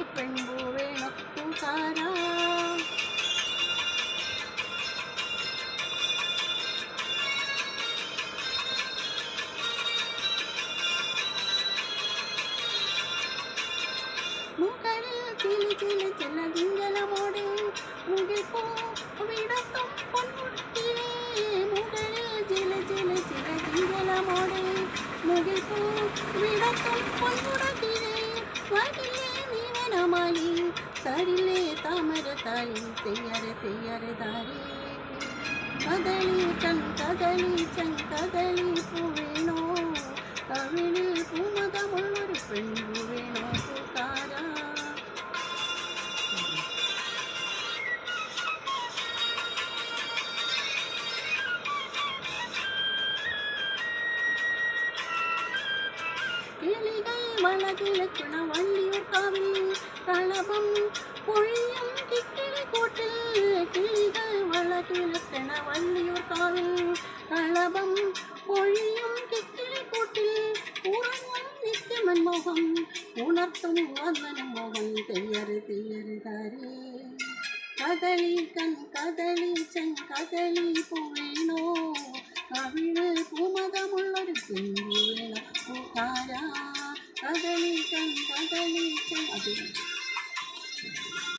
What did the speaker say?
മുള്ളൊരു പെൺപൂ വേണോ പൂക്കാരാ. മുകളിൽ ചില ചില ചില തിങ്കലമോടെ മുകിൽ പൂ വിടത്തും പൊൻമുട്ടിലേ. മുകളിൽ ചില ചില ചില തിങ്കലമോടെ മുകിൽ പൂ വിടത്തും പൊൻമുടത്തിലേ. വരില്ലേ നീവനമാലി തരില്ലേ താമര തായി തെയ്യരെ തെയ്യരെ താരേ. കദളി കദളി പൂവേണോ കവിളിൽ പൂമതമുള്ളൊരു പെൺപൂ വേണോ പൂക്കാരാ. കിളികൾ വളകിഴക്കണ വള്ളിയൂർക്കാവിൽ കളഭം പൊഴിയും കിക്കിളിക്കൂട്ടിൽ. കിളികൾ വളകിഴക്കണ വള്ളിയൂർക്കാവിൽ കളഭം പൊഴിയും കിക്കിളിക്കൂട്ടിൽ. ഉറങ്ങും നിത്യമൻമോഹം ഉണർത്തും വന്ദനം മോഹൻ തെയ്യറ് തെയ്യറ് താരേ. കദളി കദളി പൂവേണോ കവിള് പൂമതമുള്ളൊരു പെൺപൂ വേണോ പൂക്കാരാ. കദളി അത്